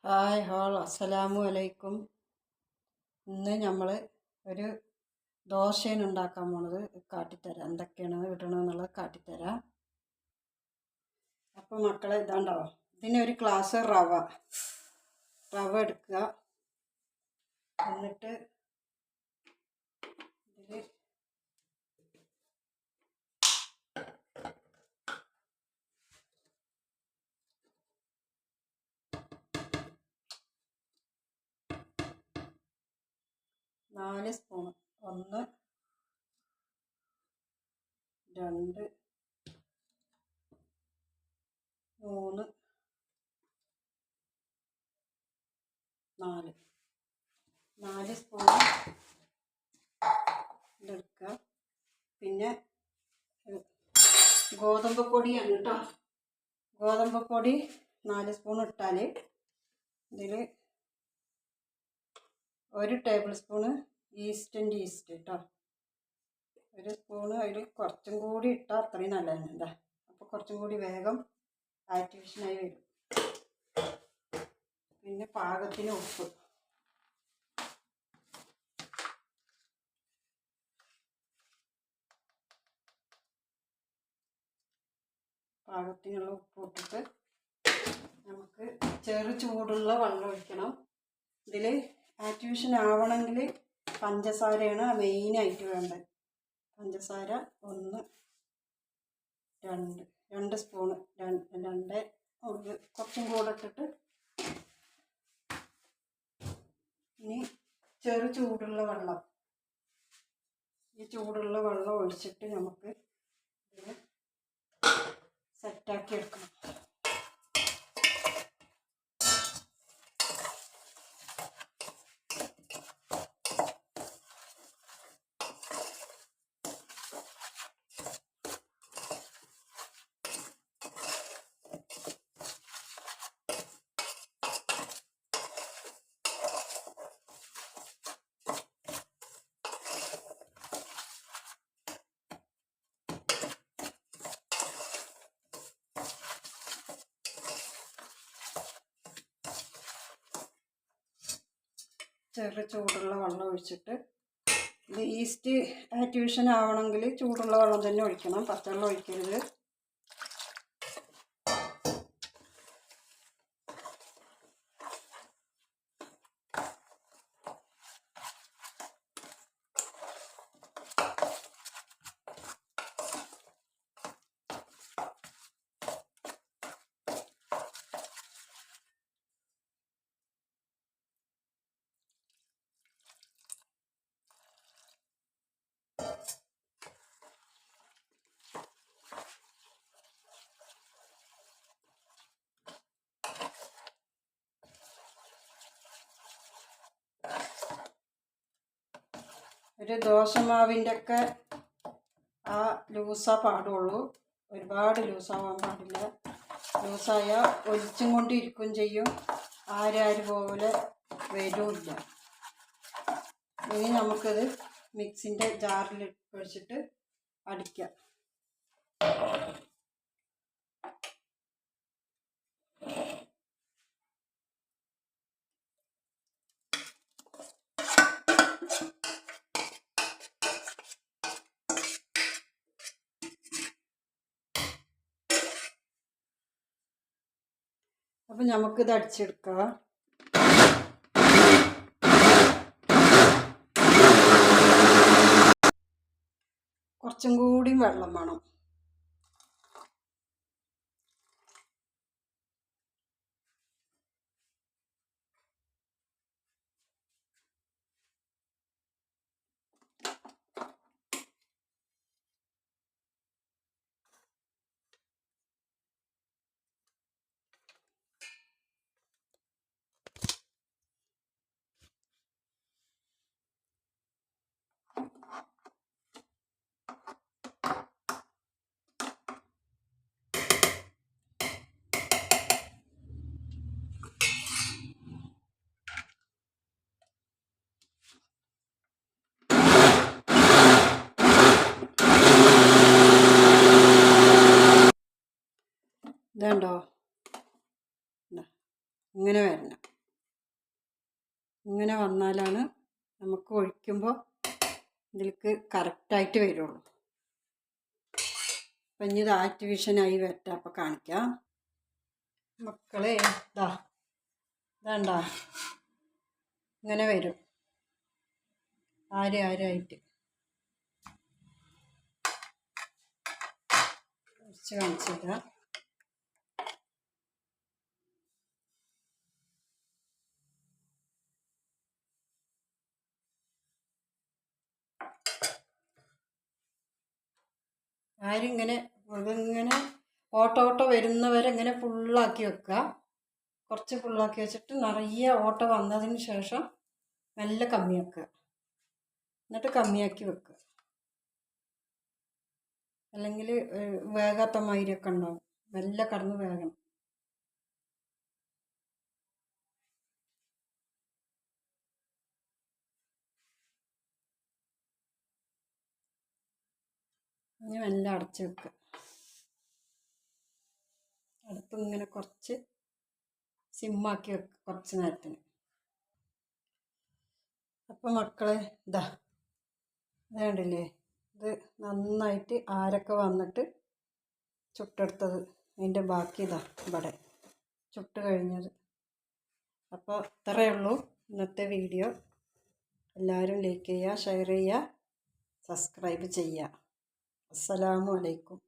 Hi whole അസ്സലാമു അലൈക്കും. ഇന്ന് നമ്മൾ ഒരു ദോശയാണ് ഉണ്ടാക്കാൻ പോണത്. കാട്ടിത്തരാം എന്തൊക്കെയാണ് ഇടണമെന്നുള്ളത് കാട്ടിത്തരാം. അപ്പോൾ മക്കളെ ഇതാണ്ടോ, ഇതിനൊരു ഗ്ലാസ് റവ എടുക്കുക. എന്നിട്ട് ഇതിൽ 4 സ്പൂൺ, 1 2 3 4 സ്പൂൺ ഇതെടുക്കുക. പിന്നെ ഗോതമ്പ് പൊടിയാണ് കേട്ടോ. ഗോതമ്പ് പൊടി 4 സ്പൂൺ ഇട്ടാൽ ഇതിൽ 1 ടേബിൾ സ്പൂണ് ഈസ്റ്റ് കേട്ടോ. 1 സ്പൂണ് അതിൽ കുറച്ചും കൂടി ഇട്ടാൽ അത്രയും നല്ലതാണ് കേട്ടോ. അപ്പോൾ കുറച്ചും കൂടി വേഗം ആക്ടിവേഷനായി വരും. പിന്നെ പാകത്തിന് ഉപ്പ്, പാകത്തിനുള്ള ഉപ്പ് ഇട്ടിട്ട് നമുക്ക് ചെറു ചൂടുള്ള വെള്ളം ഒഴിക്കണം. ഇതിൽ ആക്ടിവേഷൻ ആവണമെങ്കിൽ പഞ്ചസാരയാണ് മെയിനായിട്ട് വേണ്ടത്. പഞ്ചസാര 1 2 സ്പൂണ്, 2 കുറച്ചും കൂടെ ഇട്ടിട്ട് ഇനി ചെറു ചൂടുള്ള വെള്ളം, ഈ ചൂടുള്ള വെള്ളം ഒഴിച്ചിട്ട് നമുക്ക് ഇതിനെ സെറ്റാക്കി എടുക്കണം. ചെറു ചൂടുള്ള വെള്ളം ഒഴിച്ചിട്ട്, ഇത് ഈസ്റ്റ് ആക്ടിവേഷൻ ആവണമെങ്കിൽ ചൂടുള്ള വെള്ളം തന്നെ ഒഴിക്കണം, പച്ചവെള്ളം ഒഴിക്കരുത്. ഒരു ദോശമാവിൻ്റെ ഒക്കെ ആ ലൂസാ പാടുള്ളൂ, ഒരുപാട് ലൂസാവാൻ പാടില്ല. ലൂസായാൽ ഒലിച്ചും കൊണ്ടിരിക്കുകയും ചെയ്യും, ആര് പോലെ വരുമില്ല. ഇനി നമുക്കത് മിക്സിൻ്റെ ജാറിൽ ഒഴിച്ചിട്ട് അടിക്കാം. അപ്പം നമുക്കിത് അടിച്ചെടുക്കാം. കുറച്ചും കൂടി വെള്ളം വേണം. ഇതുണ്ടോ, ഇങ്ങനെ വരണം. ഇങ്ങനെ വന്നാലാണ് നമുക്ക് ഒഴിക്കുമ്പോൾ ഇതിലേക്ക് കറക്റ്റായിട്ട് വരുള്ളൂ. അപ്പം ഇനി ഇത് ആക്ടിവേഷനായി വരട്ടെ, അപ്പോൾ കാണിക്കാം. മക്കളെ ഇതാണ്ടാ ഇങ്ങനെ വരും ആരായിട്ട് കുറച്ച് കാണിച്ചില്ല. ഇങ്ങനെ ഓട്ടോ വരുന്നവരെ ഇങ്ങനെ ഫുള്ളാക്കി വെക്കുക. കുറച്ച് ഫുള്ളാക്കി വെച്ചിട്ട് നിറയെ ഓട്ടോ വന്നതിന് ശേഷം മെല്ലെ കമ്മിയാക്കുക. എന്നിട്ട് കമ്മിയാക്കി വെക്കുക. അല്ലെങ്കിൽ വേകാത്ത മാതിരിയൊക്കെ ഉണ്ടാവും. മെല്ലെ കടന്ന് വേകണം. ഇനി മെല്ലെ അടച്ച് വെക്കുക. അടുപ്പ് ഇങ്ങനെ കുറച്ച് സിമ്മാക്കി വെക്കുക കുറച്ച് നേരത്തിന്. അപ്പം മക്കളെ ഇത് കണ്ടില്ലേ, ഇത് നന്നായിട്ട് ആരൊക്കെ വന്നിട്ട് ചുട്ടെടുത്തത്. അതിൻ്റെ ബാക്കി ഇവിടെ ചുട്ട് കഴിഞ്ഞത്. അപ്പോൾ ഇത്രയേ ഉള്ളൂ ഇന്നത്തെ വീഡിയോ. എല്ലാവരും ലൈക്ക് ചെയ്യുക, ഷെയർ ചെയ്യുക, സബ്സ്ക്രൈബ് ചെയ്യുക. അസ്സലാമു അലൈക്കും.